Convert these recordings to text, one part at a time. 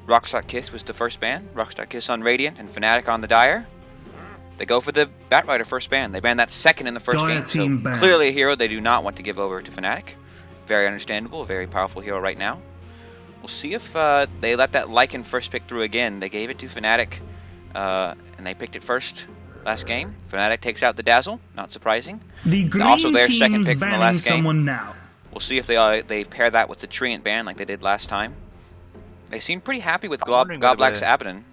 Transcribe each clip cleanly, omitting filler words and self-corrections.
Rox.Kis was the first ban. Rox.Kis on Radiant and Fnatic on the Dire. They go for the Batrider first ban. They ban that second in the first game. So clearly a hero they do not want to give over to Fnatic. Very understandable, a very powerful hero right now. We'll see if they let that Lycan first pick through again. They gave it to Fnatic, and they picked it first last game. Fnatic takes out the Dazzle, not surprising. Also their second pick from the last game. Now. We'll see if they pair that with the Treant ban like they did last time. They seem pretty happy with Goblak's Abaddon.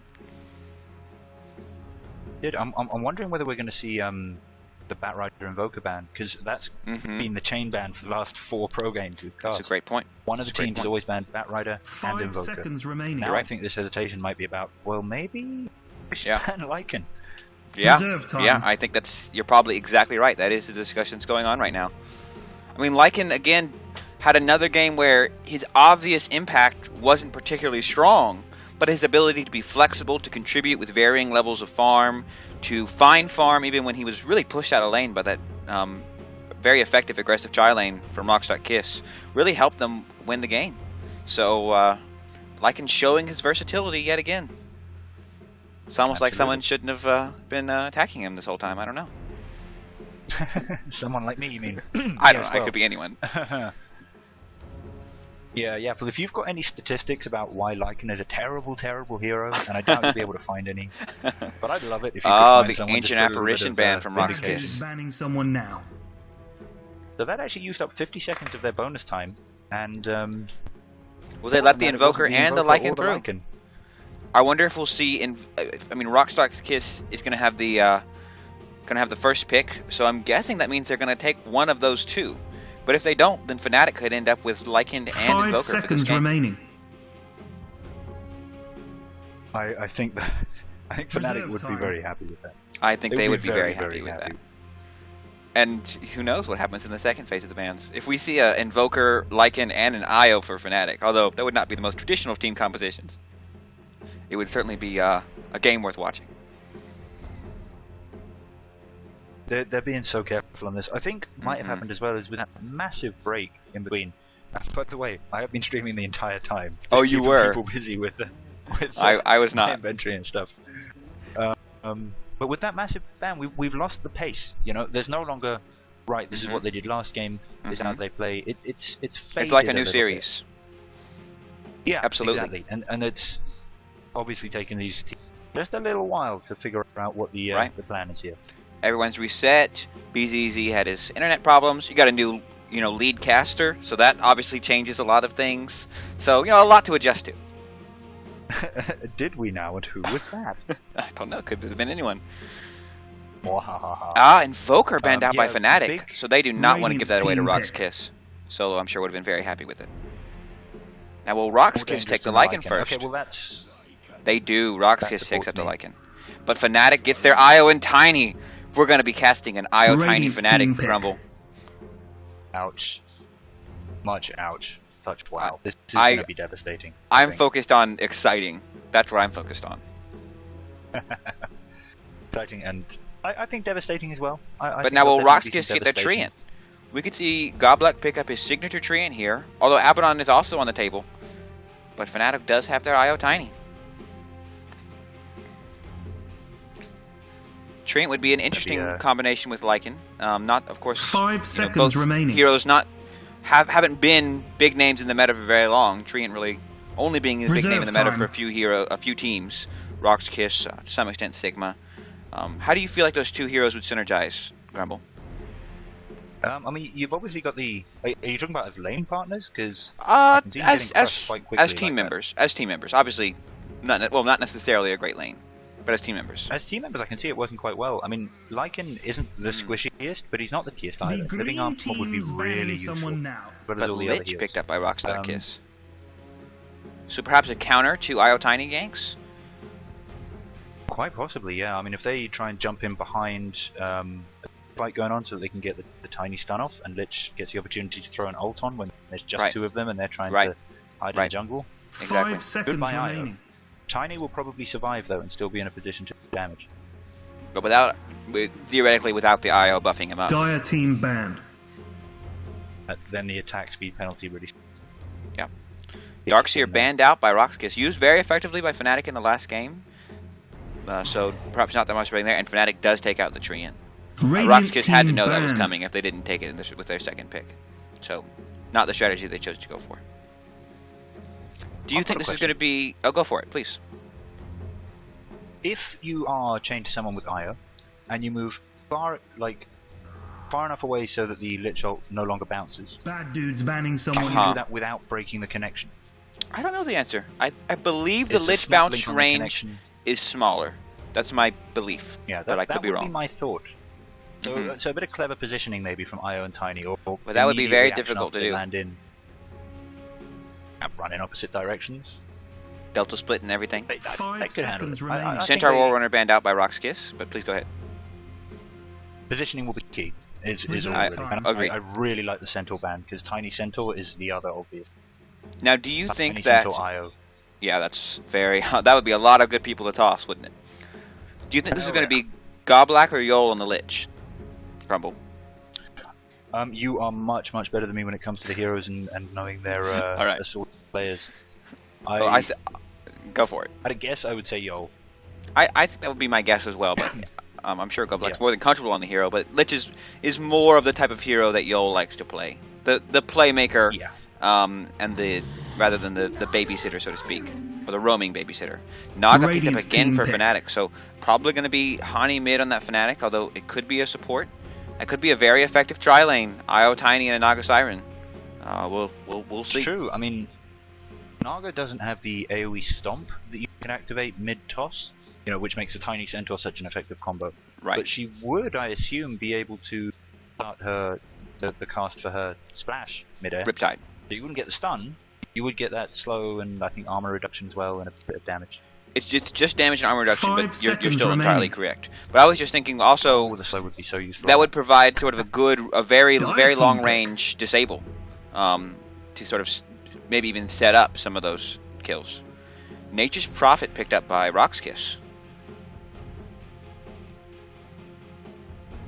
I'm wondering whether we're going to see the Batrider Invoker ban, because that's been the chain ban for the last 4 pro games we've cast. That's a great point. One of the teams has always banned Batrider and Invoker. 5 seconds remaining. Now I think this hesitation might be about, well, maybe we should ban Lycan. Yeah, I think you're probably exactly right. That is the discussion that's going on right now. I mean, Lycan, again, had another game where his obvious impact wasn't particularly strong, but his ability to be flexible, to contribute with varying levels of farm, to find farm even when he was really pushed out of lane by that very effective aggressive Chai lane from Rox.Kis, really helped them win the game. So Lycan showing his versatility yet again. It's almost like someone shouldn't have been attacking him this whole time. I don't know. Someone like me, you mean? I don't know. It could be anyone. Yeah, but if you've got any statistics about why Lycan is a terrible, terrible hero, and I doubt you'll be able to find any, but I'd love it if you could find the someone Ancient Apparition ban from Rox.Kis. Banning someone now. So that actually used up 50 seconds of their bonus time, and well, they let the Invoker and the Lycan through. I wonder if we'll see. I mean, Rox.Kis is going to have the first pick, so I'm guessing that means they're going to take one of those two. But if they don't, then Fnatic could end up with Lycan and Invoker 5 seconds for this game. remaining. I think Fnatic would be very happy with that. I think they would be very happy with that. And who knows what happens in the second phase of the bans. If we see an Invoker, Lycan, and an IO for Fnatic, although that would not be the most traditional of team compositions, it would certainly be a game worth watching. They're being so careful on this. I think might have happened as well as with that massive break in between. By the way, I have been streaming the entire time. Oh, you were? People busy with I was not. Inventory and stuff. But with that massive ban, we've lost the pace. You know, there's no longer right. This is what they did last game. This is how they play. It's like a new series. Bit. Yeah, absolutely. Exactly. And it's obviously taken these teams just a little while to figure out what the plan is here. Everyone's reset. BZZ had his internet problems. You got a new, lead caster, so that obviously changes a lot of things. So, a lot to adjust to. Did we now? And who was that? I don't know. Could have been anyone. Wahaha. Invoker banned out by Fnatic, so they do not want to give that away to Rox.Kis. Solo, I'm sure, would have been very happy with it. Now, will Rox.Kis take the Lycan first? Okay, well that's... They do. Rox.Kis takes up the Lycan. But Fnatic gets their IO and Tiny. We're going to be casting an IO Tiny Fnatic Grumble. Ouch. Much ouch. Such wow. This is going to be devastating. I'm focused on exciting. That's what I'm focused on. Exciting and I think devastating as well. But now will Rox.Kis get their Treant? We could see Goblak pick up his signature Treant here, although Abaddon is also on the table. But Fnatic does have their IO Tiny. Treant would be an interesting combination with Lycan. Not, of course, 5 seconds both remaining. Heroes haven't been big names in the meta for very long. Treant really only being a big name in the meta for a few teams. Rox.Kis, to some extent Sigma. How do you feel like those two heroes would synergize, Grumble? I mean, you've obviously got the. Are you talking about as lane partners? Because as team members, obviously, not necessarily a great lane. But as team members. As team members, I can see it working quite well. I mean, Lycan isn't the squishiest, but he's not the keyest either. Living Arm would be really useful. But Lich picked up by Rox.Kis. So perhaps a counter to IO Tiny ganks? Quite possibly, yeah. I mean, if they try and jump in behind a fight going on so that they can get the Tiny stun off, and Lich gets the opportunity to throw an ult on when there's just two of them and they're trying to hide in the jungle. Exactly. 5 seconds remaining. Tiny will probably survive though and still be in a position to damage. But theoretically without the IO buffing him up. Dire team banned. Then the attack speed penalty really... Yeah. Darkseer banned out by Rox.Kis, used very effectively by Fnatic in the last game. So perhaps not that much right there, and Fnatic does take out the Treant. Rox.Kis had to know that was coming if they didn't take it with their second pick. So, not the strategy they chose to go for. Do you think this is going to be... Oh, go for it, please. If you are chained to someone with Io, and you move far enough away so that the Lich ult no longer bounces... Bad dudes banning someone. Can you do that without breaking the connection? I don't know the answer. I believe the Lich bounce range is smaller. That's my belief. Yeah, but I could be wrong. That would be my thought. So a bit of clever positioning maybe from Io and Tiny, or but that would be very difficult to do. Land in and run in opposite directions. Delta split and everything. They could handle it. Centaur War Runner banned out by Rox.Kis, but please go ahead. Positioning will be key. I really like the Centaur ban because Tiny Centaur is the other obvious. Now, do you think that? Io. Yeah, that's very. That would be a lot of good people to toss, wouldn't it? Do you think this is going to be Goblack or Yol on the Lich? Grumble. You are much better than me when it comes to the heroes and knowing their sort of players. Go for it. At a guess, I would say Yol. I think that would be my guess as well, but I'm sure Goblack's more than comfortable on the hero. But Lich is more of the type of hero that Yol likes to play. The playmaker, and rather than the babysitter, so to speak, or the roaming babysitter. Naga picked up again for Fnatic, so probably going to be Hani mid on that Fnatic, although it could be a support. That could be a very effective tri-lane. Io, Tiny, and a Naga Siren. We'll see. It's true. I mean, Naga doesn't have the AoE stomp that you can activate mid-toss, which makes the Tiny Centaur such an effective combo. Right. But she would, I assume, be able to start the cast for her splash mid-air. Riptide. So you wouldn't get the stun. You would get that slow and I think armor reduction as well, and a bit of damage. It's just damage and armor reduction, but you're still entirely correct. But I was just thinking also the slow would be so useful. That would provide sort of a very long range disable, to sort of maybe even set up some of those kills. Nature's Prophet picked up by Rox.Kis.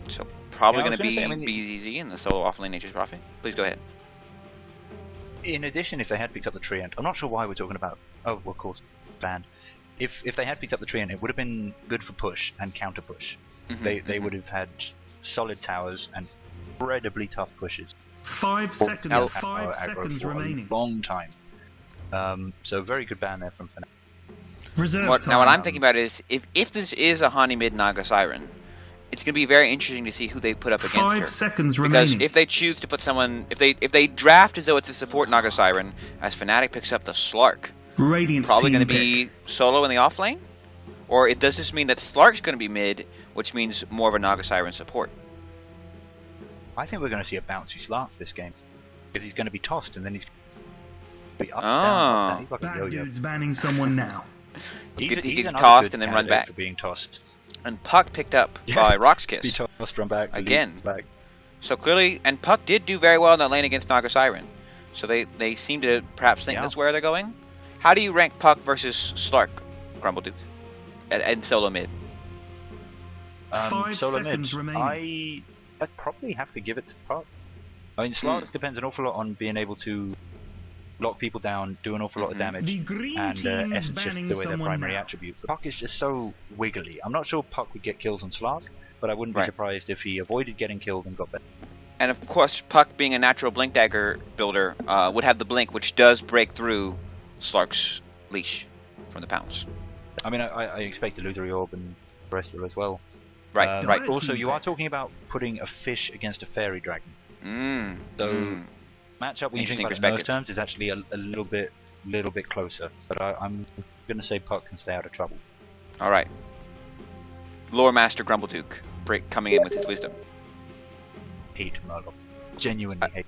So probably going to be BZZ in the solo offlane Nature's Prophet. Please go ahead. In addition, if they had picked up the Treant, I'm not sure why we're talking about. Oh, of course, banned. If they had picked up the Treant, it would have been good for push and counter push. They would have had solid towers and incredibly tough pushes. 5 seconds. 5 seconds remaining. A long time. So very good ban there from Fnatic. Now what I'm thinking about is if this is a Hani mid Naga Siren, it's going to be very interesting to see who they put up against her. 5 seconds because remaining. if they choose to put someone, if they draft as though it's a support Naga Siren, as Fnatic picks up the Slark, probably going to be solo in the off lane, or does this mean that Slark's going to be mid, which means more of a Naga Siren support? I think we're going to see a bouncy Slark this game, because he's going to be tossed and then he's going to be up down. He's like Bad dude's banning someone now. he could tossed and then run back. For being tossed. And Puck picked up by Rox.Kis. Be tossed, run back again. Back. So clearly, and Puck did do very well in that lane against Naga Siren. So they seem to perhaps think that's where they're going. How do you rank Puck versus Slark, Grumble Duke, and solo mid? 5 solo seconds mid. remaining. I'd probably have to give it to Puck. I mean, Slark depends an awful lot on being able to lock people down, do an awful lot of damage, and essence shift away their primary attribute. Puck is just so wiggly. I'm not sure Puck would get kills on Slark, but I wouldn't be surprised if he avoided getting killed and got better. And of course, Puck being a natural Blink Dagger builder would have the Blink, which does break through Slark's leash from the pounce. I mean, I expect Illusory Orb and Terrestrial as well. Right. Also, you are talking about putting a fish against a fairy dragon. Matchup when you think about it in those terms is actually a little bit closer. But I'm going to say Puck can stay out of trouble. All right. Lore Master Grumbleduke coming in with his wisdom. Hate Murloc. Genuinely hate.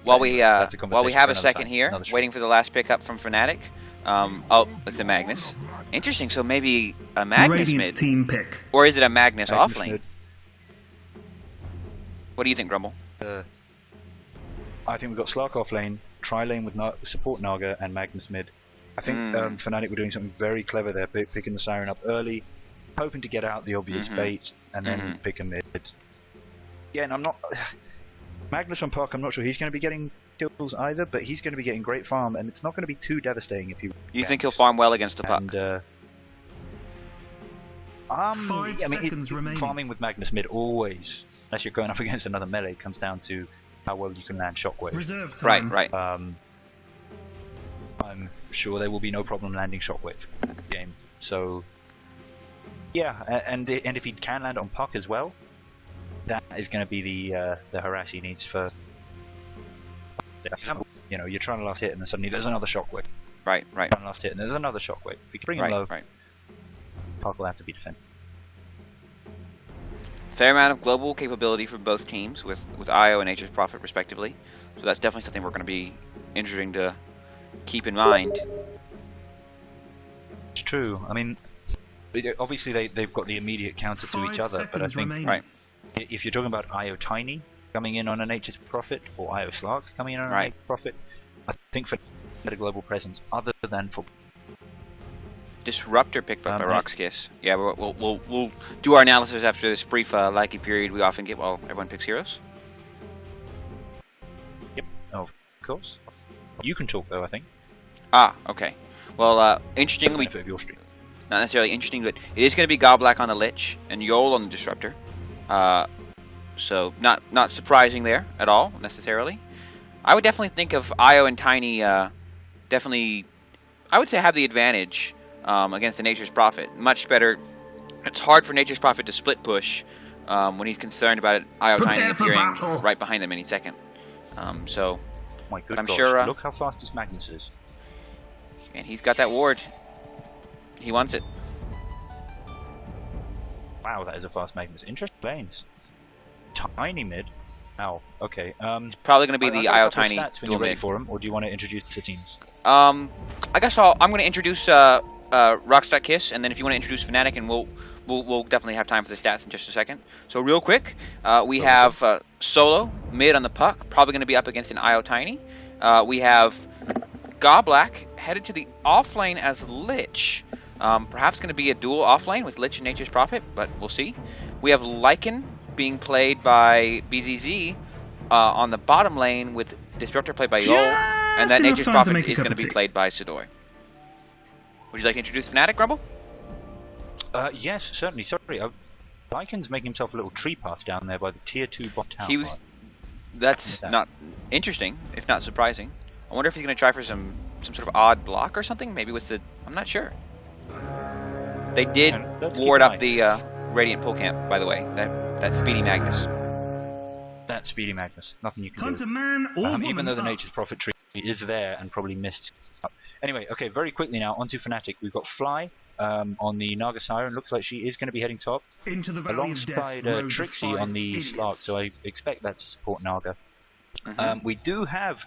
While we have a second here, waiting for the last pickup from Fnatic. Oh, it's a Magnus. Interesting. So maybe a Magnus mid, team pick, or is it a Magnus off lane? What do you think, Grumble? I think we've got Slark off lane, tri lane with support Naga, and Magnus mid. I think Fnatic were doing something very clever there, picking the Siren up early, hoping to get out the obvious bait, and then pick a mid. Yeah, and I'm not. Magnus on Puck, I'm not sure he's going to be getting kills either, but he's going to be getting great farm, and it's not going to be too devastating if he. You think he'll farm well against the Puck? And, farming with Magnus mid always, unless you're going up against another melee, comes down to how well you can land Shockwave. Reserve time. Right. I'm sure there will be no problem landing Shockwave in the game. So, yeah, and if he can land on Puck as well, that is going to be the harass he needs for. You know, you're trying to last hit, and then suddenly there's another Shockwave. Right. Trying to last hit, and there's another Shockwave. If you can bring him low, Puck will have to be defended. Fair amount of global capability for both teams with IO and Nature's Prophet respectively. So that's definitely something we're going to be interesting to keep in mind. It's true. I mean, obviously they've got the immediate counter to each other, but I think if you're talking about IO Tiny coming in on a Nature's Prophet or IO Slark coming in on a Nature's Prophet, I think for a global presence other than for Disruptor picked up by Rox.Kis. Yeah, we'll do our analysis after this brief Lycan period we often get while everyone picks heroes. Yep, of course. You can talk though, I think. Ah, okay. Well, interestingly, not necessarily interesting, but it is going to be Goblack on the Lich and Yol on the Disruptor. So not surprising there at all necessarily. I would definitely think of IO and Tiny. Definitely, I would say have the advantage. Against the Nature's Prophet. Much better. It's hard for Nature's Prophet to split push when he's concerned about IO Tiny appearing right behind them any second. So, my good I'm gosh, sure. Look how fast this Magnus is. And he's got that ward. He wants it. Wow, that is a fast Magnus. Interesting lanes. Tiny mid. Ow. Okay. It's probably going to be the IO Tiny dual mid for him, or do you want to introduce the teams? I guess I'm going to introduce Rox.Kis, and then if you want to introduce Fnatic, and we'll definitely have time for the stats in just a second. So real quick, we have Solo mid on the Puck, probably going to be up against an IO Tiny. We have Goblack headed to the offlane as Lich. Perhaps going to be a dual offlane with Lich and Nature's Prophet, but we'll see. We have Lycan being played by BZZ on the bottom lane with Disruptor played by Yol, and that Nature's Prophet is going to be played by Sidor. Would you like to introduce Fnatic, Grumble? Yes, certainly. Sorry, Lycan's making himself a little tree path down there by the tier 2 bot town. That's not interesting, if not surprising. I wonder if he's going to try for some sort of odd block or something, maybe with the... I'm not sure. They did ward up the Radiant pull camp, by the way. That Speedy Magnus. That Speedy Magnus. Nothing you can Time do. to man or even though the Nature's Prophet tree is there and probably missed. Anyway, okay, very quickly now, onto Fnatic. We've got Fly on the Naga Siren. Looks like she is going to be heading top. Into the alongside Trixie on the Slark, so I expect that to support Naga. We do have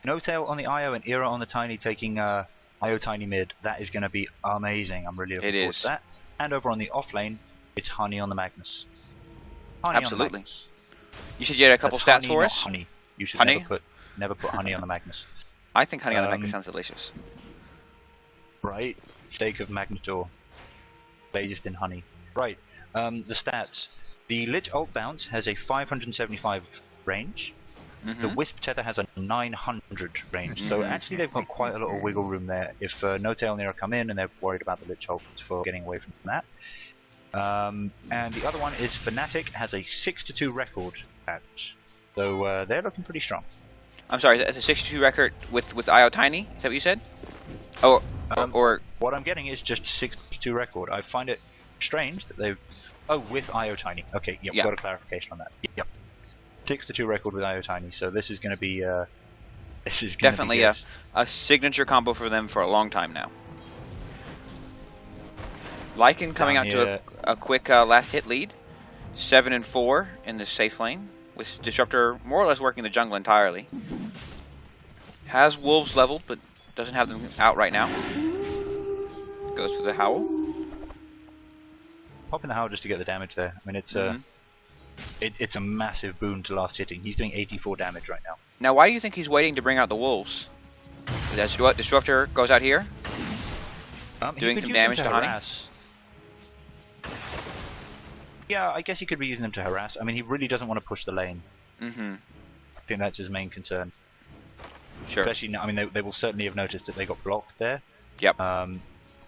No-Tail on the IO and Era on the Tiny taking IO Tiny mid. That is going to be amazing. I'm really looking forward to that. And over on the offlane, it's Honey on the Magnus. Honey Absolutely. On the Magnus. You should get a couple stats for us. Honey. You should honey? never put honey on the Magnus. I think honey on the Magnus sounds delicious. Right. Steak of Magnetor. Based in honey. Right. The stats. The Lich ult bounce has a 575 range. The Wisp tether has a 900 range. So actually they've got quite a lot of wiggle room there. If No-Tail Nera come in and they're worried about the Lich ult for getting away from that. And the other one is Fnatic has a 6-2 record patch. So they're looking pretty strong. I'm sorry, that's a 6-2 record with IO Tiny? Is that what you said? Or what I'm getting is just 6-2 record. I find it strange that they've... Oh, with IO Tiny. Okay, yep, got a clarification on that. Yep. 6-2 record with IO Tiny, so this is going to be... this is definitely a signature combo for them for a long time now. Lycan coming out to a quick last hit lead. 7-4 in the safe lane, with Disruptor more or less working the jungle entirely. Has Wolves leveled, but doesn't have them out right now. Goes for the Howl. Popping the Howl just to get the damage there. I mean, it's it's a massive boon to last hitting. He's doing 84 damage right now. Now, why do you think he's waiting to bring out the Wolves? Disruptor goes out here, doing some damage to Honey. Yeah, I guess he could be using them to harass. I mean, he really doesn't want to push the lane. I think that's his main concern. Sure. Especially now, I mean, they will certainly have noticed that they got blocked there. Yep.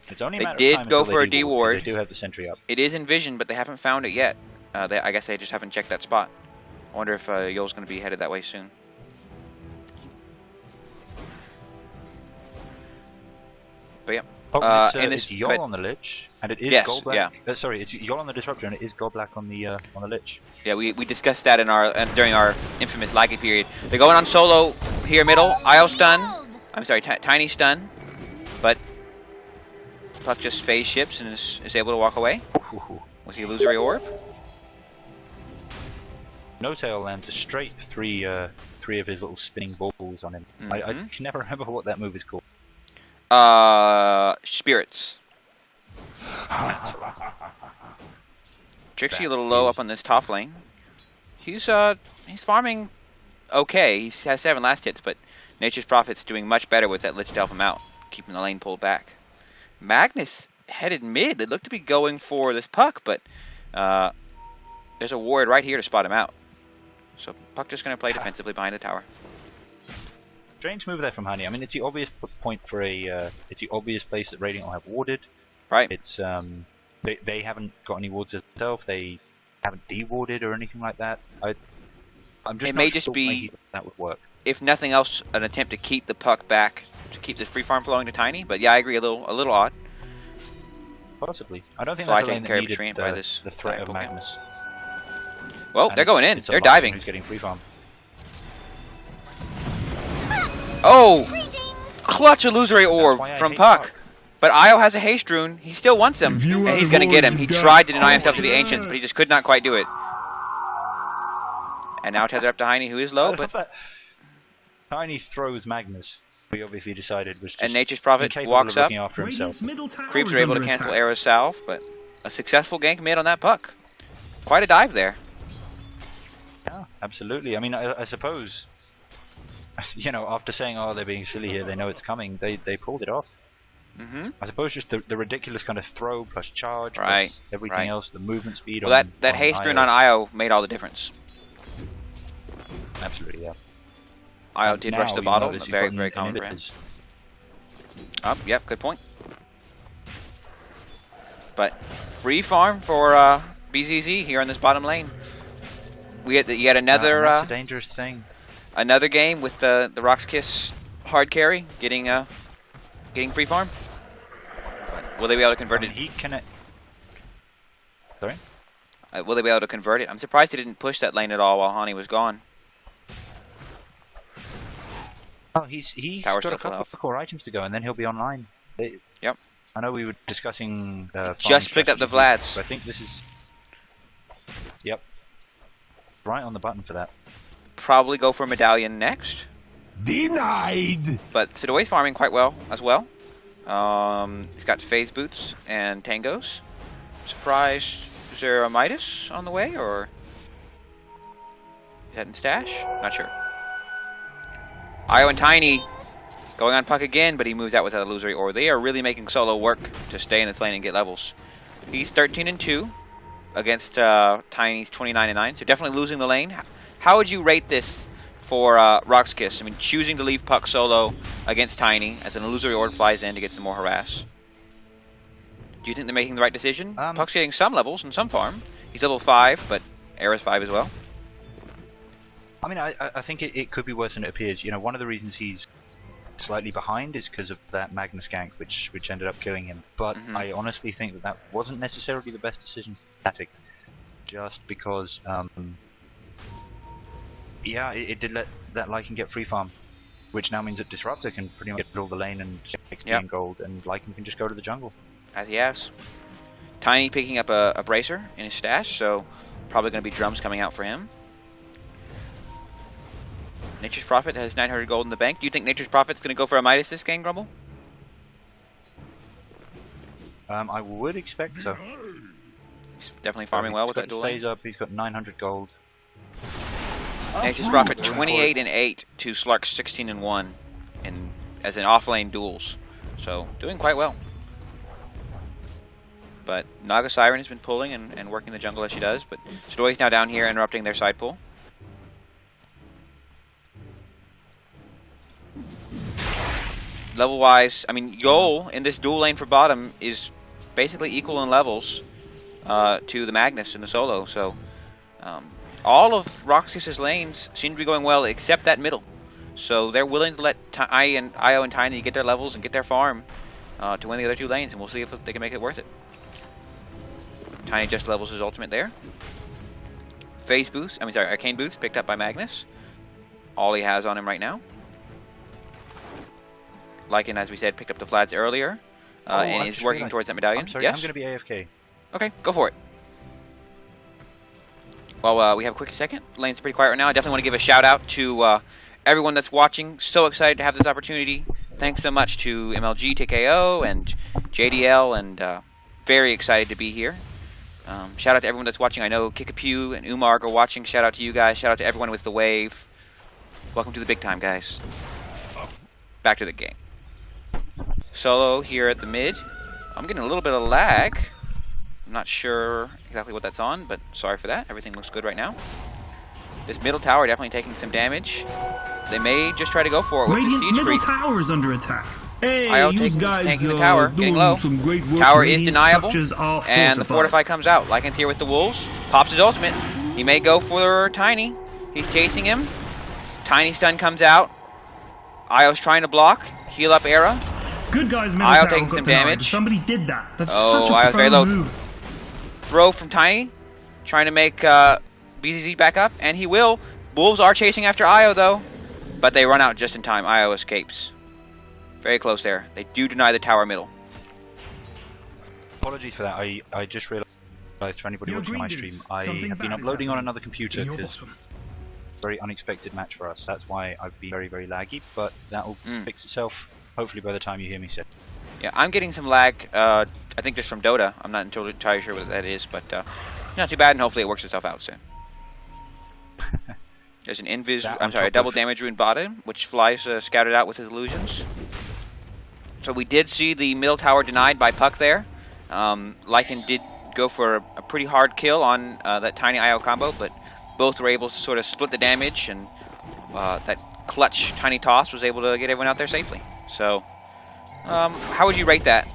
It's only a they matter did of time go for a D-ward. D-ward. They do have the sentry up. It is in vision, but they haven't found it yet. I guess they just haven't checked that spot. I wonder if Yoel's going to be headed that way soon. But yeah. It's Yoel on the Lich, and it is gold black. Yeah. Sorry, it's Yoel on the Disruptor, and it is gold black on the Lich. Yeah, we discussed that in our during our infamous Lycan period. They're going on solo here middle. IO stun. I'm sorry, Tiny stun. But Puck just phase ships and is able to walk away with the illusory orb. No Tail lands a straight three of his little spinning balls on him. I can never remember what that move is called. Spirits. Trixie a little low up on this top lane. He's farming okay. He has 7 last hits, but Nature's Prophet's doing much better with that Lich to help him out, keeping the lane pulled back. Magnus headed mid. They look to be going for this Puck, but there's a ward right here to spot him out. So Puck just going to play defensively behind the tower. Strange move there from Honey. I mean, it's the obvious point for it's the obvious place that Radiant will have warded. Right. It's they haven't got any wards themselves. They haven't de-warded or anything like that. I'm just it may just be that would work. If nothing else, an attempt to keep the Puck back, to keep this free farm flowing to Tiny. But yeah, I agree, a little odd. Possibly. I don't think so that's I a lane carry that needed by this the threat of Pokemon. Magnus. Well, And they're going in. It's They're diving. Who's getting free farm. Oh! Clutch illusory orb from Puck. But Io has a haste rune. He still wants him, and he's going to get him. He tried to deny himself to the Ancients, but he just could not quite do it. And now tether up to Heine, who is low, but... Tiny throws Magnus. We obviously decided was just and Nature's Prophet walks up. After himself. Creeps are able to cancel Arrow's Salve, but a successful gank mid on that Puck. Quite a dive there. Yeah, absolutely. I mean, I suppose, you know, after saying, oh, they're being silly here, they know it's coming, they pulled it off. I suppose just the ridiculous kind of throw plus charge plus everything else, the movement speed. Well, that haste rune on Io made all the difference. Absolutely, yeah. Io did rush the bottle, very, very common for him. Yep, good point. But free farm for BZZ here on this bottom lane. We had yet another. That's a dangerous thing. Another game with the Rox.Kis hard carry getting free farm. But will they be able to convert it? He can. Sorry. Will they be able to convert it? I'm surprised he didn't push that lane at all while Hani was gone. Oh, he's got a couple of core items to go, and then he'll be online. Yep. I know we were discussing. Just picked up the Vlads. I think this is. Yep. Right on the button for that. Probably go for Medallion next. Denied. But Sidoi's farming quite well as well. He's got phase boots and tangos. Surprised. Is there a Midas on the way, or is that in stash? Not sure. Io and Tiny going on Puck again, but he moves out with that illusory orb. They are really making solo work to stay in this lane and get levels. He's 13-2 against Tiny's 29-9, so definitely losing the lane. How would you rate this for Rox.Kis? I mean, choosing to leave Puck solo against Tiny as an illusory orb flies in to get some more harass. Do you think they're making the right decision? Puck's getting some levels and some farm. He's level 5, but Era's 5 as well. I mean, I think it could be worse than it appears. You know, one of the reasons he's slightly behind is because of that Magnus gank, which ended up killing him. But I honestly think that wasn't necessarily the best decision for Fnatic, just because, yeah, it did let that Lycan get free farm, which now means that Disruptor can pretty much get all the lane and XP and gold, and Lycan can just go to the jungle. As he has. Tiny picking up a bracer in his stash, so probably going to be drums coming out for him. Nature's Prophet has 900 gold in the bank. Do you think Nature's Prophet's going to go for a Midas this game, Grumble? I would expect so. He's definitely farming well with that duel. Phase up. He's got 900 gold. Nature's Prophet 28-8 to Slark's 16-1 as in off-lane duels. So doing quite well. But Naga Siren has been pulling and working the jungle as she does. But Sidoi's now down here interrupting their side pull. level-wise, I mean, Yol in this dual lane for bottom is basically equal in levels to the Magnus in the solo. So all of Rox.Kis' lanes seem to be going well except that middle. So they're willing to let IO and Tiny get their levels and get their farm to win the other two lanes, and we'll see if they can make it worth it. Tiny just levels his ultimate there. Phase boost, Arcane boost picked up by Magnus. All he has on him right now. Lycan, as we said, picked up the Vlads earlier, and is working towards that medallion. I'm sorry, yes? I'm going to be AFK. Okay, go for it. Well, we have a quick second. Lane's pretty quiet right now. I definitely want to give a shout out to everyone that's watching. So excited to have this opportunity. Thanks so much to MLG TKO and JDL, and very excited to be here. Shout out to everyone that's watching. I know Kikapew and Umar are watching. Shout out to you guys. Shout out to everyone with the wave. Welcome to the big time, guys. Back to the game. Solo here at the mid. I'm getting a little bit of lag. I'm not sure exactly what that's on, but sorry for that. Everything looks good right now. This middle tower definitely taking some damage. They may just try to go for it with the siege middle creep. tower is under attack. Hey, IO taking the tower, getting low. Tower is deniable, and the Fortify comes out. Lycan's here with the wolves. Pops his ultimate. He may go for Tiny. He's chasing him. Tiny stun comes out. IO's trying to block. Heal up Era. Good guys, middle IO tower taking got some denied. damage. Somebody did that. That's Oh, such a IO's very low. move. Throw from Tiny. Trying to make BZZ back up, and he will. Wolves are chasing after IO though, but they run out just in time. IO escapes. Very close there. They do deny the tower middle. Apologies for that. I just realized, for anybody watching my stream, I have been uploading on another computer because very unexpected match for us. That's why I've been very, very laggy, but that'll fix itself hopefully by the time you hear me say. Yeah, I'm getting some lag, I think just from Dota. I'm not entirely sure what that is, but not too bad, and hopefully it works itself out soon. There's an a double damage rune bottom, which Flies scouted out with his illusions. So we did see the middle tower denied by Puck there. Lycan did go for a pretty hard kill on that Tiny IO combo, but both were able to sort of split the damage, and that clutch Tiny toss was able to get everyone out there safely. So, how would you rate that,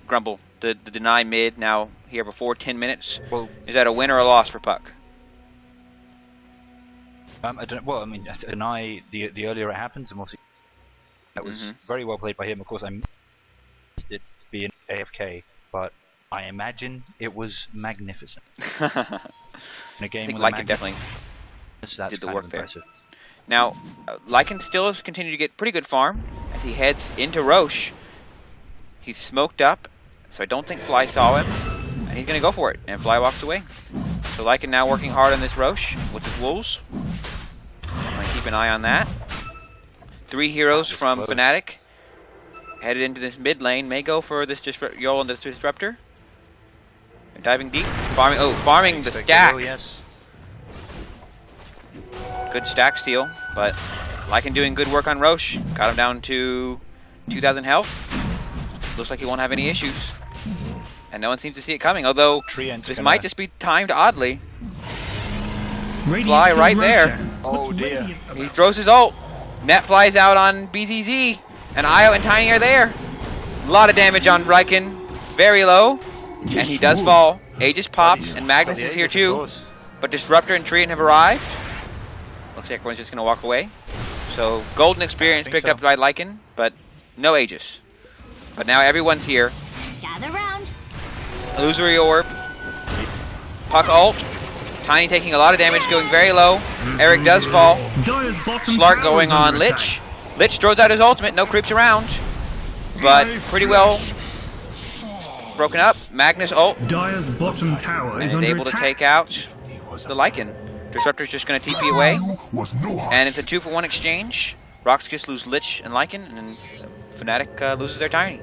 Grumble? The deny mid now here before 10 minutes. Well, is that a win or a loss for Puck? I don't. Well, I mean, deny the earlier it happens, the more. That was very well played by him. Of course, I missed it being AFK, but I imagine it was magnificent. In a game, I think Lycan definitely did the work there. Now, Lycan still has continued to get pretty good farm as he heads into Roche. He's smoked up, so I don't think Fly saw him, and he's going to go for it, and Fly walks away. So Lycan now working hard on this Roche with his wolves. I'm going to keep an eye on that. 3 heroes from Fnatic headed into this mid lane. May go for this Yol and this Disruptor. They're diving deep. Farming the stack. Yes. Good stack steal, but Lycan doing good work on Roche. Got him down to 2,000 health. Looks like he won't have any issues. And no one seems to see it coming, although this might just be timed oddly. Fly right there. Oh dear. He throws his ult. Net flies out on BZZ, and IO and Tiny are there. A lot of damage on Lycan, very low, and he does fall. Aegis pops, and Magnus is here too, but Disruptor and Treant have arrived. Looks like everyone's just going to walk away. So, golden experience picked up by Lycan, but no Aegis. But now everyone's here. Gather round. Illusory Orb, Puck ult, Tiny taking a lot of damage, going very low. Eric does fall. Slark going on Lich. Lich throws out his ultimate, no creeps around. But pretty well broken up. Magnus ult. Dire's bottom tower is able to take out the Lycan. Disruptor's just going to TP away. And it's a 2-for-1 exchange. Rox.Kis lose Lich and Lycan, and Fnatic loses their Tiny.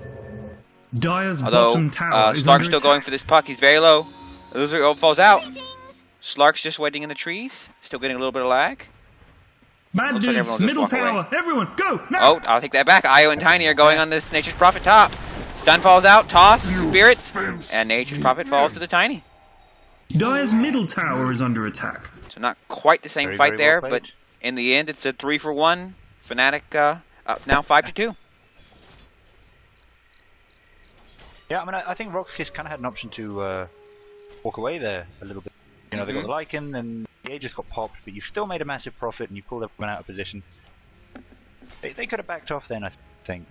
Dire's Although bottom tower Slark's still going for this Puck, he's very low. Illusory ult falls out. Slark's just waiting in the trees, still getting a little bit of lag. Bad Looks like dudes, everyone will just middle walk tower, away. everyone, go! Now. Oh, I'll take that back. IO and Tiny are going on this Nature's Prophet top. Stun falls out, toss, spirits, and Nature's Prophet falls to the Tiny. Dire's middle tower is under attack. So not quite the same fight there, but in the end it's a 3-for-1. Fnatic up now 5-2. Yeah, I mean, I think Rox.Kis kind of had an option to walk away there a little bit. You know, they got the Lycan, and the Aegis got popped, but you still made a massive profit, and you pulled everyone out of position. They could have backed off then, I think.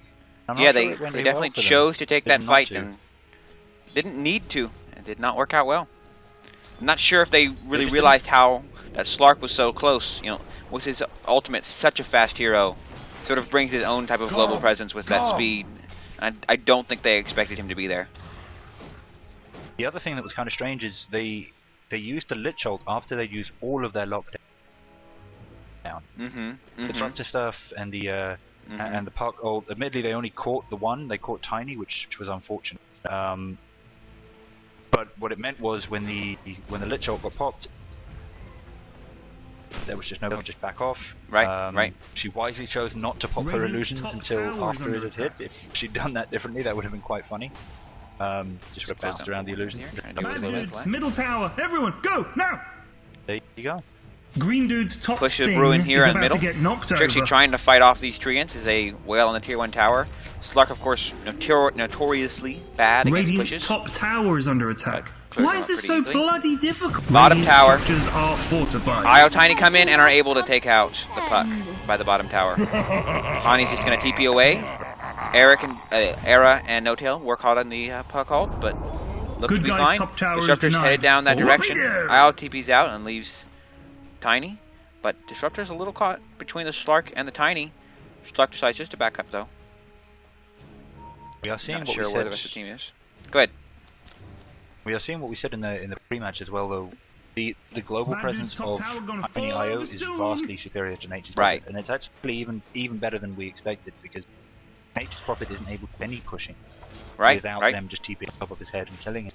Yeah, they definitely chose to take that fight and didn't need to. It did not work out well. I'm not sure if they really realized how that Slark was so close. You know, with his ultimate, such a fast hero, sort of brings his own type of global presence with that speed. I don't think they expected him to be there. The other thing that was kind of strange is they used the Lich ult after they used all of their lockdown. The Disruptor stuff and the and the Puck ult. Admittedly, they only caught the one. They caught Tiny, which was unfortunate. But what it meant was when the Lich ult got popped, there was just no one, just back off. Right. She wisely chose not to pop her illusions until after it had hit. If she'd done that differently, that would have been quite funny. Just sort of bounced around the illusions. Middle tower, everyone, go now! There you go. Green dude's top Push thing the Bruin here is in the about middle. to get knocked Trixie over. trying to fight off these treants as they wail on the tier 1 tower. Slark, of course, notoriously bad against Radiant's pushes. top tower is under attack. Clears Why them is up this pretty so easily. bloody difficult? Bottom Radiant tower. structures are fortified. IO Tiny come in and are able to take out the Puck by the bottom tower. Hani's just going to TP away. Eric and Era and No-Tail work hard on the Puck ult, but look to be fine. Disruptor's headed down that direction. IO TP's out and leaves Tiny, but Disruptor's a little caught between the Slark and the Tiny. Slark decides just to back up though. We are seeing Not what sure we where said. the rest of the team is. Go ahead. We are seeing what we said in the pre-match as well, though. The global presence of Tiny IO is vastly superior to Nature's Prophet, and it's actually even better than we expected, because Nature's Prophet isn't able to do any pushing without them just TPing top of his head and killing him.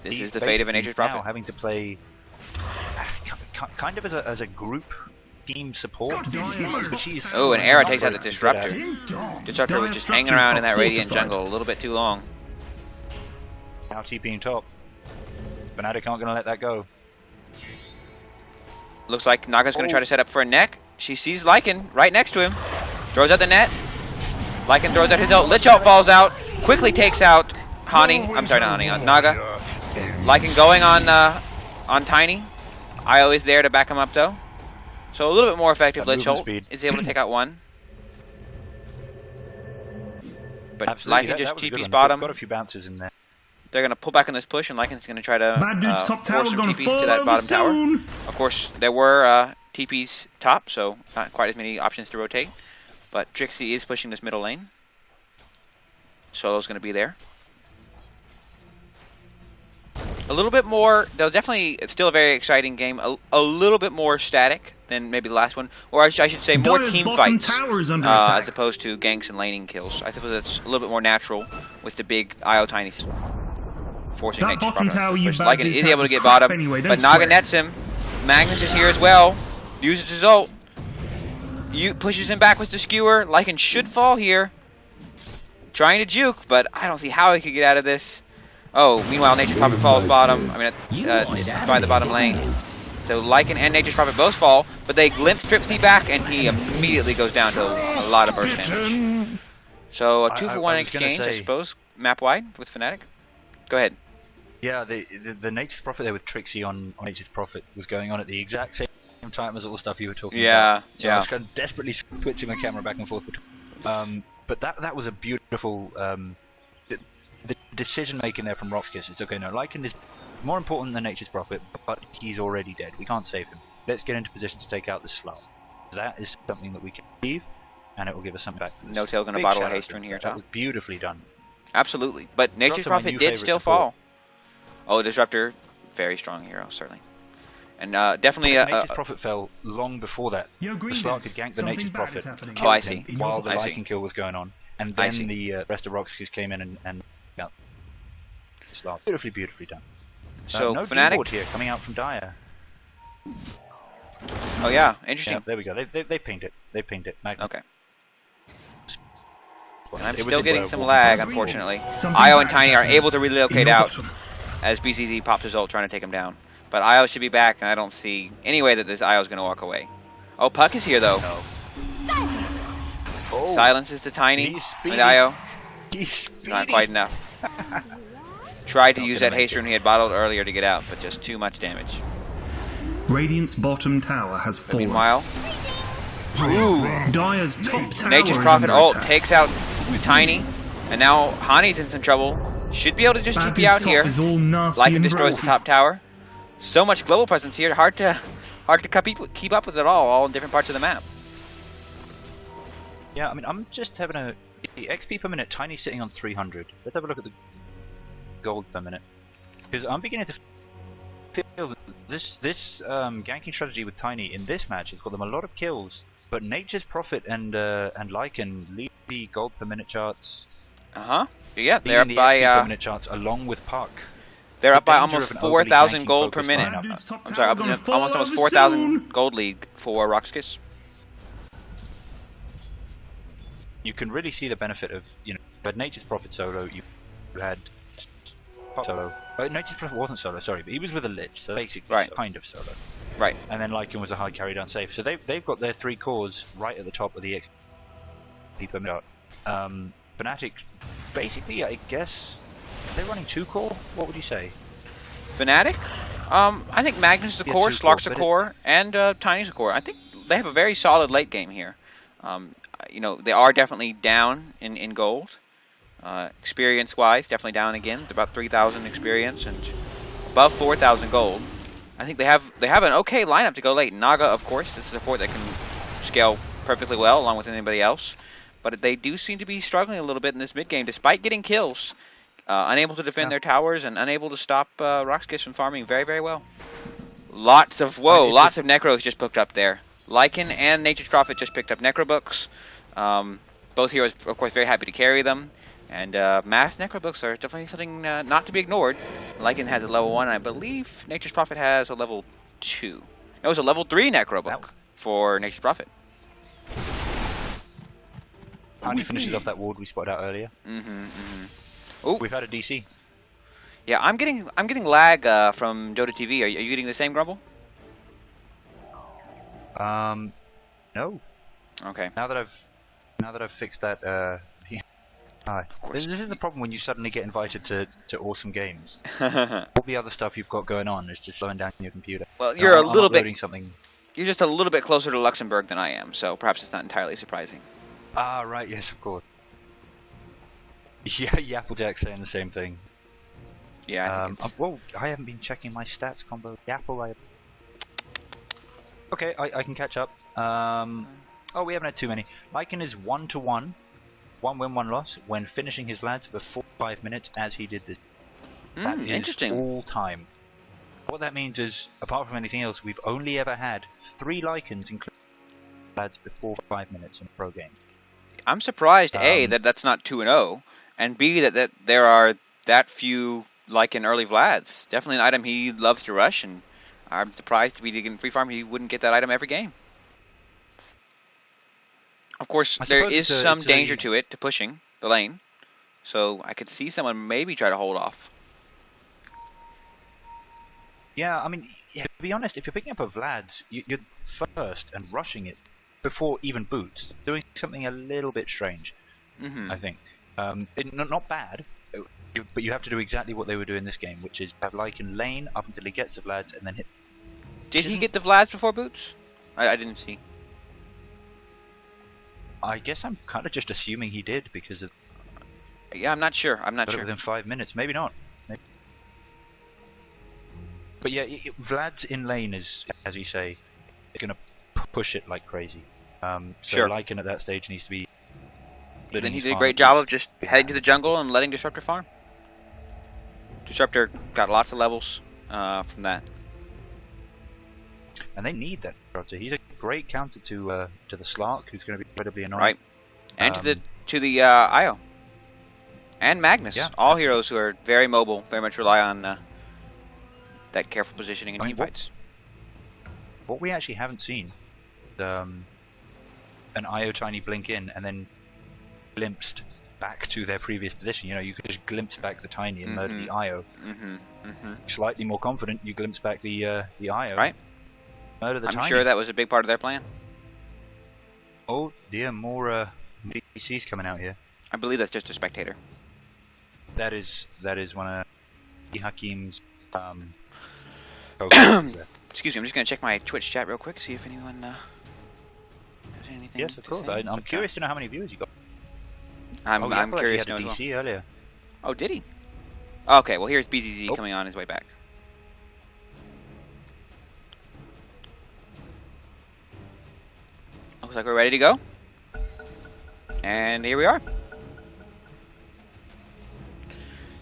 This is the fate of a Nature's Prophet. Now having to play kind of as a group team support. Oh, and Era takes out the Disruptor. Disruptor was just hanging around in that Radiant jungle a little bit too long. Now TPing top. Fnatic aren't going to let that go. Looks like Naga's going to try to set up for a neck. She sees Lycan right next to him. Throws out the net. Lycan throws out his ult. Lich ult falls out. Quickly takes out Hani. I'm sorry, not Hani. Naga. Lycan going on Tiny. IO is there to back him up though. So a little bit more effective Lich ult. Is able to take out one. But Lycan just TP's bottom. Got a few bouncers in there. They're going to pull back on this push, and Lycan's going to try to force some TPs to that bottom tower. Of course, there were TPs top, so not quite as many options to rotate. But Trixie is pushing this middle lane. Solo's going to be there. A little bit more, though definitely it's still a very exciting game. A little bit more static than maybe the last one. Or I should say more team fights as opposed to ganks and laning kills. I suppose it's a little bit more natural with the big IO Tiny forcing Nature's Prophet to push. Lycan is able to get bottom, but Naga nets him. Magnus is here as well. Uses his ult. Pushes him back with the skewer. Lycan should fall here. Trying to juke, but I don't see how he could get out of this. Oh, meanwhile, Nature's Prophet falls bottom. I mean, by the bottom lane. So Lycan and Nature's Prophet both fall, but they glimpse Trixie back, and he immediately goes down to a lot of burst damage. So a 2-for-1 exchange, I suppose, map-wide with Fnatic. Go ahead. Yeah, the Nature's Prophet there with Trixie on Nature's Prophet was going on at the exact same time as all the stuff you were talking about. So I was kind of desperately switching my camera back and forth. But that was a beautiful the decision making there from Rox.Kis. It's okay, no, Lycan is more important than Nature's Prophet, but he's already dead. We can't save him. Let's get into position to take out the Slough. That is something that we can achieve, and it will give us something back. No-Tail going to bottle a haste rune here, That was beautifully done. Absolutely, but Nature's Prophet did still fall. Oh, Disruptor, very strong hero, certainly. And definitely Nature's Prophet fell long before that. The Slough could gank the Nature's Prophet while the Lycan kill was going on, and then the rest of Rox.Kis came in and got the Slough. Beautifully done. So no Fnatic here coming out from Dire. Oh yeah, interesting. Yeah, there we go. They pinged it. Okay. And I'm still getting some lag, unfortunately. IO and Tiny are able to relocate out as BCZ pops his ult trying to take him down. But IO should be back, and I don't see any way that this IO is going to walk away. Oh, Puck is here, though. Oh. Silences to Tiny and IO. Not quite enough. Tried to use that haste rune he had bottled earlier to get out, but just too much damage. Radiant's bottom tower has fallen. Meanwhile, ooh, Dire's top tower Nature's is Prophet under ult attack. takes out Tiny, and now Hani's in some trouble. Should be able to just TP out here. Lycan destroys the top tower. So much global presence here, hard to keep up with it all in different parts of the map. Yeah, I mean, I'm just having a the XP per minute. Tiny's sitting on 300. Let's have a look at the gold per minute, because I'm beginning to feel that this ganking strategy with Tiny in this match has got them a lot of kills, but Nature's Prophet and Lycan lead the gold per minute charts. Yeah, they're up by XP per minute charts along with Puck. They're up by almost 4,000 gold per minute. Lineup. I'm sorry, almost 4,000 gold lead for Rox.Kis. You can really see the benefit of, you know, you had Nature's Prophet solo, you had Puck solo. Nature's Prophet wasn't solo, sorry, but he was with a Lich, so basically kind of solo. Right. And then Lycan was a hard carry down safe. So they've got their 3 cores right at the top of the XP per minute. Fnatic, basically, I guess, they're running 2 core? What would you say? Fnatic? I think Magnus is a core, Slark's a core, and Tiny's a core. I think they have a very solid late game here. You know, they are definitely down in gold. Experience-wise, definitely down again. It's about 3,000 experience and above 4,000 gold. I think they have an okay lineup to go late. Naga, of course, is a support that can scale perfectly well along with anybody else. But they do seem to be struggling a little bit in this mid game, despite getting kills. Unable to defend their towers and unable to stop Rox.Kis from farming very, very well. Lots of Necros just booked up there. Lycan and Nature's Prophet just picked up Necro books. Both heroes, of course, very happy to carry them. And mass Necro books are definitely something not to be ignored. Lycan has a level 1, and I believe Nature's Prophet has a level 2. It was a level 3 Necro book for Nature's Prophet. Honey finishes off that ward we spotted out earlier. Oh, we've had a DC. Yeah, I'm getting lag from Dota TV. Are you getting the same, Grumble? No. Okay. Now that I've fixed that, this is the problem when you suddenly get invited to awesome games. All the other stuff you've got going on is just slowing down your computer. Well, you're a little bit. Something. You're just a little bit closer to Luxembourg than I am, so perhaps it's not entirely surprising. Ah, right. Yes, of course. Yeah, Applejack's saying the same thing. Yeah, I think it's... well, I haven't been checking my stats combo. Apple, okay, I can catch up. Oh, we haven't had too many. Lycan is 1-1, 1 win, 1 loss when finishing his lads before 5 minutes, as he did this. That is interesting. All time. What that means is, apart from anything else, we've only ever had 3 Lycans including lads before 5 minutes in a pro game. I'm surprised, A, that that's not 2-0, and B, that there are that few Lycan early Vlads. Definitely an item he loves to rush, and I'm surprised to be getting free farm he wouldn't get that item every game. Of course, there is some danger to it, to pushing the lane, so I could see someone maybe try to hold off. Yeah, I mean, to be honest, if you're picking up a Vlad's, you're first and rushing it before even boots, doing something a little bit strange, I think. Not bad, but you have to do exactly what they were doing this game, which is have Lycan lane up until he gets the Vlads and then hit. Did he get the Vlads before boots? I didn't see. I guess I'm kind of just assuming he did because of. Yeah, I'm not sure. I'm not sure. Within 5 minutes, maybe not. Maybe. But yeah, Vlad's in lane is, as you say, going to push it like crazy. So Lycan at that stage needs to be. Then he did a great job of just heading to the jungle and letting Disruptor farm. Disruptor got lots of levels from that. And they need that Disruptor. He's a great counter to the Slark, who's going to be incredibly annoying. Right. And to the IO. And Magnus. Yeah, all heroes who are very mobile, very much rely on that careful positioning in teamfights. What we actually haven't seen is an IO Tiny blink in and then glimpsed back to their previous position. You know, you could just glimpse back the Tiny and murder the IO. Slightly more confident, you glimpse back the IO. Right. Murder the Tiny. I'm sure that was a big part of their plan. Oh dear, more DCs coming out here. I believe that's just a spectator. That is one of Hakim's Excuse me, I'm just going to check my Twitch chat real quick, see if anyone has anything. Yes, of course. I'm curious to know how many viewers you got. I'm curious to know as well. Earlier. Oh, did he? Okay, well here's BZZ coming on his way back. Looks like we're ready to go. And here we are.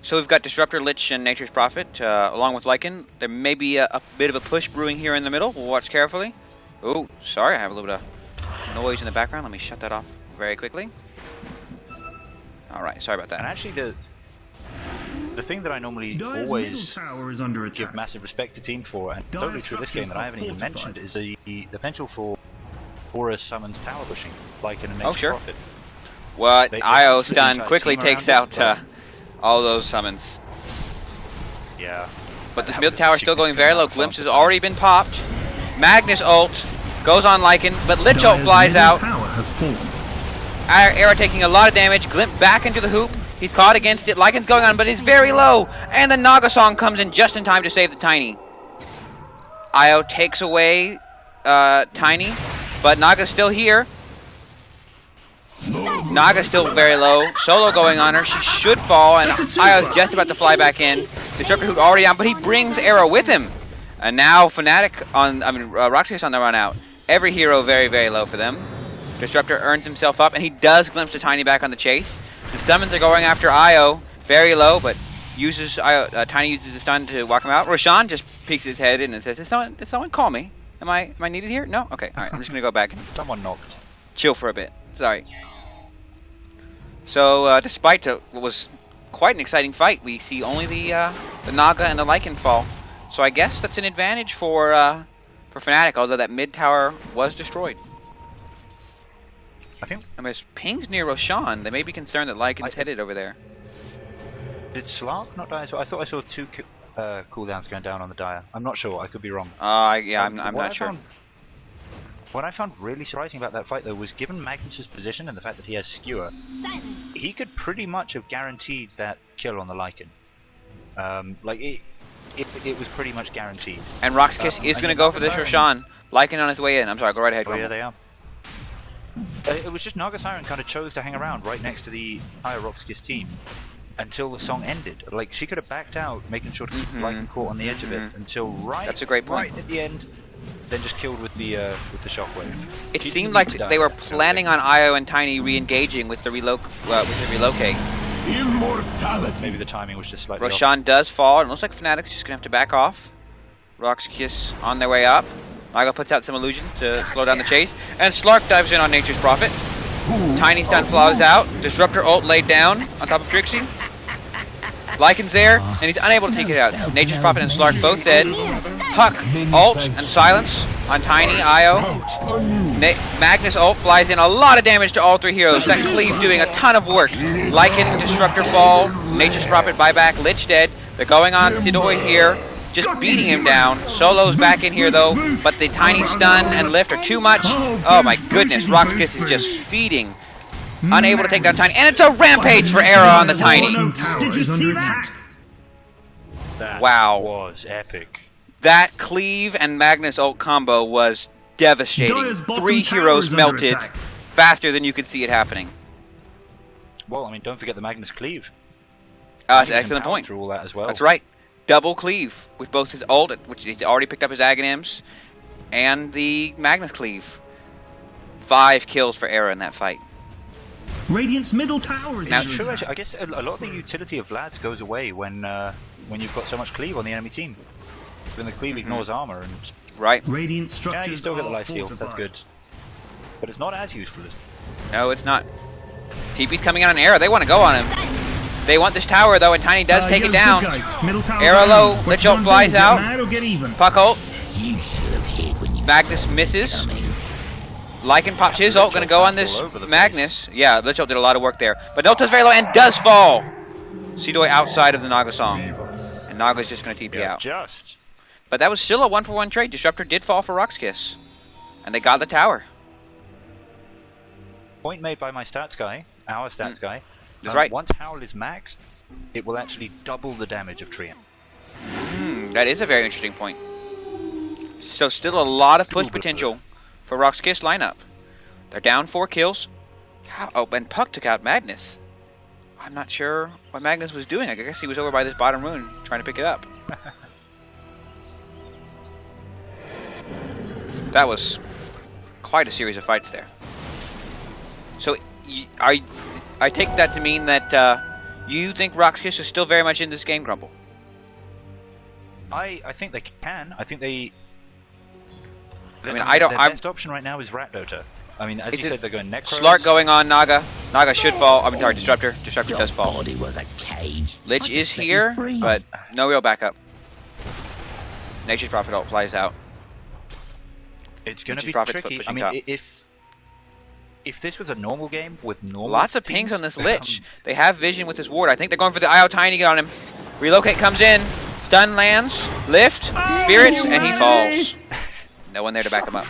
So we've got Disruptor, Lich, and Nature's Prophet, along with Lycan. There may be a bit of a push brewing here in the middle. We'll watch carefully. Oh, sorry, I have a little bit of noise in the background. Let me shut that off very quickly. Alright, sorry about that. And actually, the thing that I normally always give massive respect to team for, and totally true this game that I haven't even mentioned, is the potential for Aura summons tower pushing, like in a Nature's Prophet. What IO stun quickly takes out all those summons. Yeah. But this mid tower still going very low. Glimpse has already been popped. Magnus ult goes on Lycan, but Lich ult flies out. Era taking a lot of damage. Glimp back into the hoop. He's caught against it. Lycan's going on, but he's very low. And the Naga song comes in just in time to save the Tiny. IO takes away Tiny, but Naga's still here. Naga's still very low. Solo going on her. She should fall, and IO's just about to fly back in. Disruptor Hook already down, but he brings Arrow with him. And now Fnatic on, Rox.Kis on the run out. Every hero very, very low for them. Disruptor earns himself up, and he does glimpse the Tiny back on the chase. The summons are going after IO, very low, but uses Tiny uses the stun to walk him out. Roshan just peeks his head in and says, "Did someone call me? Am I needed here? No? Okay, all right. I'm just gonna go back. Someone knocked. Chill for a bit. Sorry." So despite what was quite an exciting fight, we see only the Naga and the Lycan fall. So I guess that's an advantage for Fnatic, although that mid tower was destroyed. I think. I mean, there's pings near Roshan. They may be concerned that Lycan's headed over there. Did Slark not die? So I thought I saw 2 cooldowns going down on the Dire. I'm not sure. I could be wrong. Yeah, I'm not sure. What I found really surprising about that fight, though, was given Magnus's position and the fact that he has Skewer, he could pretty much have guaranteed that kill on the Lycan. It was pretty much guaranteed. And Rox.Kis is going to go for this Roshan. Lycan on his way in. I'm sorry, go right ahead. Oh, yeah, they are. It was just Naga Siren kind of chose to hang around right next to the higher Rox.Kis team until the song ended. Like, she could have backed out, making sure to keep Lycan caught on the edge of it until That's a great point. Right at the end. Then just killed with the shockwave. It seemed like they were planning on IO and Tiny re-engaging with the relocate. Immortality. Maybe the timing was just slightly Roshan off. does fall, and it looks like Fnatic's just gonna have to back off. Rox.Kis on their way up. Naga puts out some illusions to slow down the chase, and Slark dives in on Nature's Prophet. Tiny stun flies out. Disruptor ult laid down on top of Trixie. Lycan's there, and he's unable to take it out. Nature's Prophet and Slark both dead. Huck, ult, and silence on Tiny, IO. Magnus ult flies in a lot of damage to all 3 heroes. That Cleave doing a ton of work. Lycan, Disruptor fall, Nature's Prophet buyback, Lich dead. They're going on Sidoy here, just beating him down. Solo's back in here though, but the Tiny stun and lift are too much. Oh my goodness, Rox.Kis is just feeding. Unable to take down Tiny, and it's a rampage for Era on the Tiny. Did you see that? That Wow. was epic. That Cleave and Magnus ult combo was devastating. 3 heroes melted faster than you could see it happening. Well, I mean, don't forget the Magnus Cleave. Excellent point. Through all that as well. That's right. Double Cleave with both his ult, which he's already picked up his Aghanims, and the Magnus Cleave. 5 kills for Era in that fight. Radiant's middle tower is It's true, actually. I guess a lot of the utility of Vlad's goes away when you've got so much Cleave on the enemy team. When the Cleave ignores armor and... Right. Radiant structures yeah, you still get the life steal. That's good. But it's not as useful as... No, it's not. TP's coming out on Era. They want to go on him. They want this tower, though, and Tiny does take it down. Era low. Lich ult flies out. Puck ult. Magnus misses. Lycan pops his ult. Going to go on this Magnus. Yeah, Lich ult did a lot of work there. But Nolta's very low and does fall. Sidoy outside of the Naga song. And Naga's just going to TP out. But that was still a 1-for-1 trade. Disruptor did fall for Rox.Kis. And they got the tower. Point made by my stats guy, our stats guy. That's right. Once Howl is maxed, it will actually double the damage of Treant. That is a very interesting point. So still a lot of push potential for Rox.Kis lineup. They're down 4 kills. Oh, and Puck took out Magnus. I'm not sure what Magnus was doing. I guess he was over by this bottom rune trying to pick it up. That was quite a series of fights there. So I take that to mean that you think Rox.Kis is still very much in this game, Grumble? I think they can. I think they... I mean, I don't... Their best option right now is Rat Dota. I mean, as you said, they're going Necros. Slark going on Naga. Naga should fall. I mean, sorry, Disruptor. Disruptor does fall. Body was a cage. Lich is here, but no real backup. Nature's Prophet ult flies out. It's going to be tricky. I mean, if this was a normal game with normal lots of pings on this Lich. They have vision with his ward. I think they're going for the IO Tiny on him. Relocate comes in. Stun lands. Lift. Spirits, and he falls. No one there to back him up.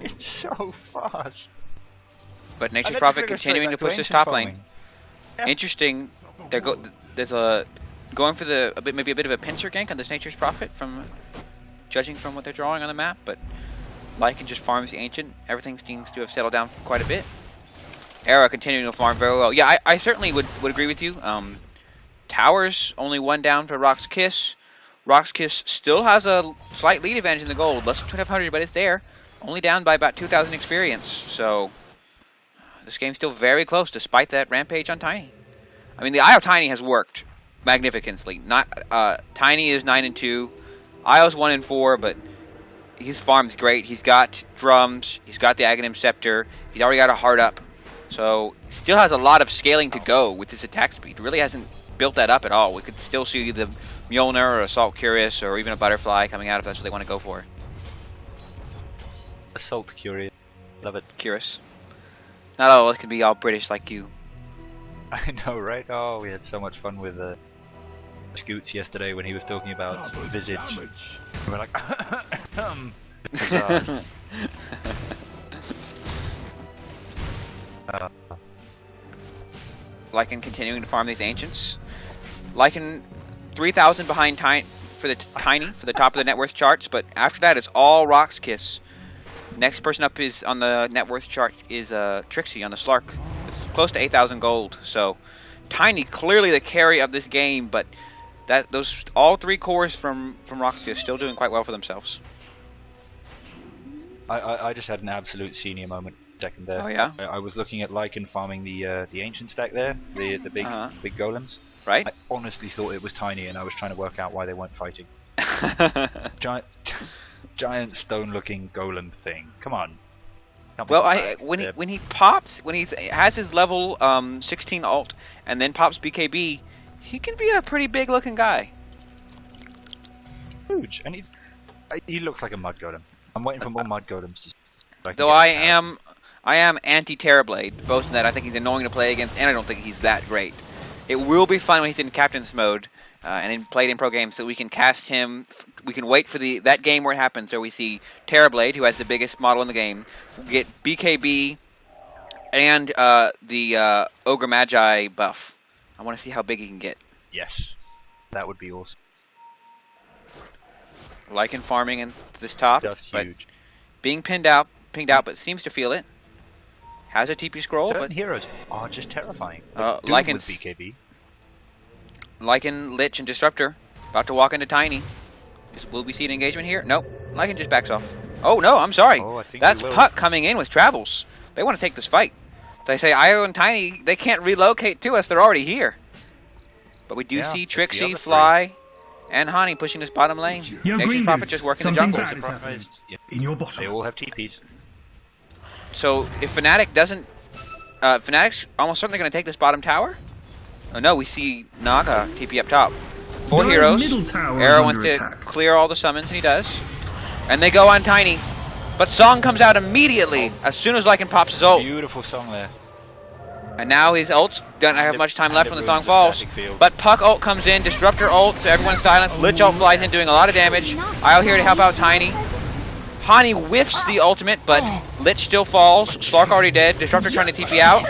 It's so fast. But Nature's Prophet continuing to push this top lane. Yeah. Interesting. There's going for maybe a bit of a pincer gank on this Nature's Prophet from judging from what they're drawing on the map, but Lycan just farms the Ancient. Everything seems to have settled down quite a bit. Era continuing to farm very well. Yeah, I certainly would agree with you. Towers only 1 down for Rox.Kis. Rox.Kis still has a slight lead advantage in the gold, less than 2,500, but it's there. Only down by about 2,000 experience, so this game's still very close despite that rampage on Tiny. I mean, the IO Tiny has worked magnificently. Tiny is 9-2, IO's 1-4, but his farm's great. He's got drums, he's got the Aghanim Scepter, he's already got a Heart Up, so still has a lot of scaling to go with his attack speed. Really hasn't built that up at all. We could still see the Mjolnir or Assault Curious or even a Butterfly coming out if that's what they want to go for. Assault Curious. Love it. Curious. Not all it can be all British like you. I know, right? Oh, we had so much fun with Scoots yesterday when he was talking about Visage. We were like, Lycan continuing to farm these Ancients. Lycan 3,000 behind for the top of the net worth charts, but after that it's all Rox.Kis. Next person up is on the net worth chart is Trixie on the Slark. It's close to 8,000 gold. So Tiny clearly the carry of this game, but those all 3 cores from Rox.Kis still doing quite well for themselves. I just had an absolute senior moment second there. Oh yeah. I was looking at Lycan farming the Ancient stack there, the big golems. Right. I honestly thought it was Tiny, and I was trying to work out why they weren't fighting. Giant stone-looking golem thing. Come on. Well, when he has his level 16 ult and then pops BKB, he can be a pretty big-looking guy. Huge, and he looks like a mud golem. I'm waiting for more mud golems. Though I am anti-Terrorblade, both in that I think he's annoying to play against, and I don't think he's that great. It will be fun when he's in Captain's mode and played in pro games, so we can cast him. We can wait for that game where it happens, so we see Terrorblade, who has the biggest model in the game, get BKB and the Ogre Magi buff. I want to see how big he can get. Yes, that would be awesome. Lycan farming into this top, that's but huge. Being pinged out, but seems to feel it. Has a TP scroll, Certain but heroes are just terrifying. Lycan's with BKB. Lycan, Lich, and Disruptor about to walk into Tiny. Will we see an engagement here? Nope. Lycan just backs off. Oh no, I'm sorry. Oh, that's Puck coming in with Travels. They want to take this fight. They say IO and Tiny, they can't relocate to us. They're already here. But we do see Trixie, Fly, and Hani pushing this bottom lane. Nature's Prophet just working the jungle. In your bottom. They all have TPs. So if Fnatic doesn't, Fnatic's almost certainly going to take this bottom tower. Oh no, we see Naga TP up top. 4 heroes. Arrow wants to clear all the summons, and he does. And they go on Tiny. But Song comes out immediately as soon as Lycan pops his ult. Beautiful Song there. And now his ult's don't have much time left when the Song falls. But Puck ult comes in, Disruptor ult, so everyone's silenced. Lich ult flies in, doing a lot of damage. IO here to help out Tiny. Hani whiffs the ultimate, but Lich still falls. Slark already dead. Disruptor trying to TP out.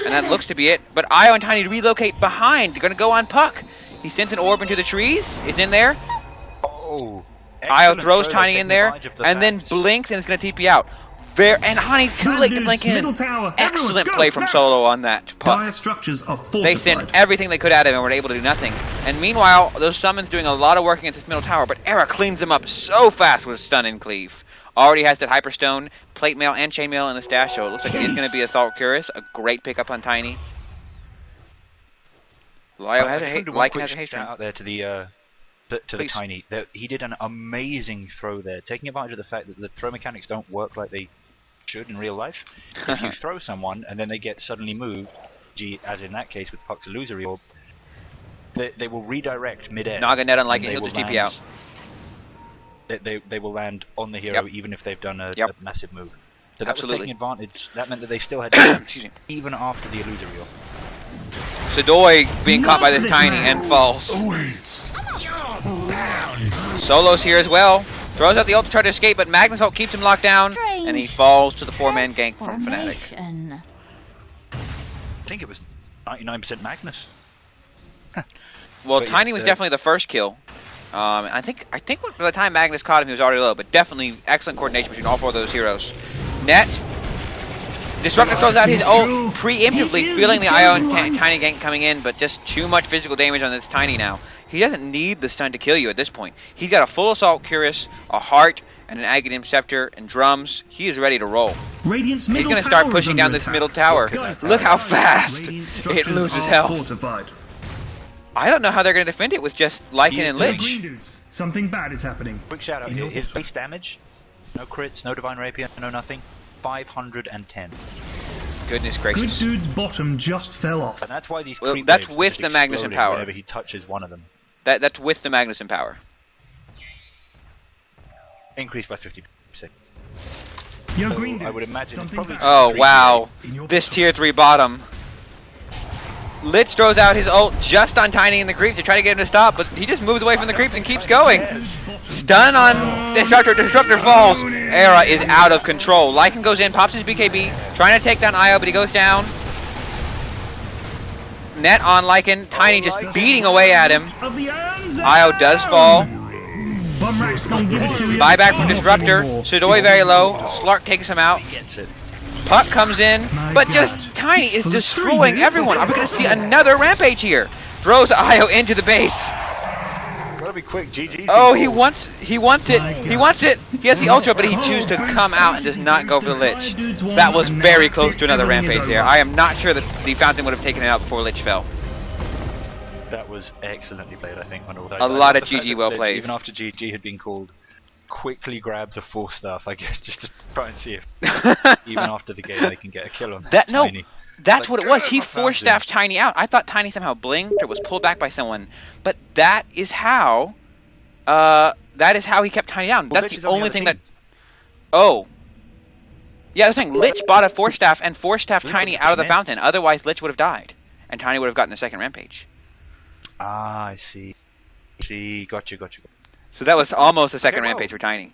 And that looks to be it. But IO and Tiny relocate behind. They're going to go on Puck. He sends an orb into the trees. It's in there. Oh. Io throws Tiny in there, and then blinks, and it's going to TP out. And Honey, too late to blink in. Excellent play from Solo on that puck. Structures are fortified. They sent everything they could at him and were able to do nothing. And meanwhile, those summons doing a lot of work against this middle tower, but Era cleans them up so fast with Stun and Cleave. Already has that Hyperstone, Plate Mail, and Chain Mail in the stash, so it looks like it is going to be Assault Cuirass. A great pickup on Tiny. Lycan has a haste out there to the Tiny. He did an amazing throw there, taking advantage of the fact that the throw mechanics don't work like they should in real life. If you throw someone and then they get suddenly moved, as in that case with Puck's illusory orb, they will redirect mid-air. Naga net on Lycan, he'll just TP out. They will land on the hero even if they've done a massive move. So that was taking advantage. That meant that they still had even after the illusory orb. Sadoy being caught by this Tiny and falls. Solo's here as well. Throws out the ult to try to escape, but Magnus ult keeps him locked down, and he falls to the 4-man gank from Fnatic. I think it was 99% Magnus. Well, Tiny was definitely the first kill. I think by the time Magnus caught him, he was already low, but definitely excellent coordination between all 4 of those heroes. Net. Disruptor throws out his ult preemptively, feeling the Io and Tiny gank coming in, but just too much physical damage on this Tiny now. He doesn't need the stun to kill you at this point. He's got a full Assault Cuirass, a Heart, and an Aghanim Scepter, and drums. He is ready to roll. He's going to start pushing down this middle tower. Look how fast it loses health. I don't know how they're going to defend it with just Lycan and Lich. Something bad is happening. Quick shout out here. His base damage, no crits, no Divine Rapier, no nothing. 510. Goodness gracious. Good dude's bottom just fell off. And that's why these that's with the Magnus in power. Whenever he touches one of them. That's with the Magnus in power. Increased by 50%. Your green I would imagine it's probably oh wow. This tier 3 bottom. Lich throws out his ult just on Tiny in the creeps to try to get him to stop, but he just moves away from the creeps and keeps going. Stun on Disruptor. Disruptor falls. Era is out of control. Lycan goes in, pops his BKB, trying to take down Io, but he goes down. Net on Lycan. Tiny just beating away at him. Io does fall. Buyback from Disruptor. Sadoy very low. Slark takes him out. Puck comes in, but just Tiny is destroying everyone. Are we going to see another rampage here? Throws Io into the base. Gotta be quick, GG. Oh, he wants it. He wants it. He has the ultra, but he chooses to come out and does not go for the Lich. That was very close to another rampage there. I am not sure that the Fountain would have taken it out before Lich fell. That was excellently played, I think. A lot of GG well played. Even after GG had been called, quickly grabs a 4-staff, I guess, just to try and see if even after the game they can get a kill on that Tiny. That's what it was. He 4-staffed Tiny out. I thought Tiny somehow blinked or was pulled back by someone, but that is how he kept Tiny down. Well, that's the only thing that. Oh. Yeah, I was saying Lich bought a 4-staff and 4-staffed Tiny out of the fountain. Otherwise, Lich would have died, and Tiny would have gotten the second rampage. Ah, I see. Gotcha. So that was almost a second rampage for Tiny.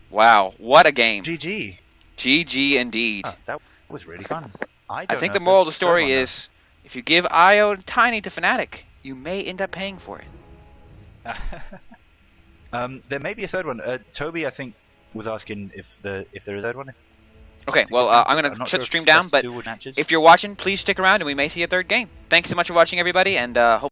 Wow, what a game. GG. GG indeed. That was really fun. I think the moral of the story is, if you give Io Tiny to Fnatic, you may end up paying for it. There may be a third one. Toby, I think, was asking if there is a third one. Okay, well, I'm going to shut the stream down, but if you're watching, please stick around and we may see a third game. Thanks so much for watching, everybody, and hope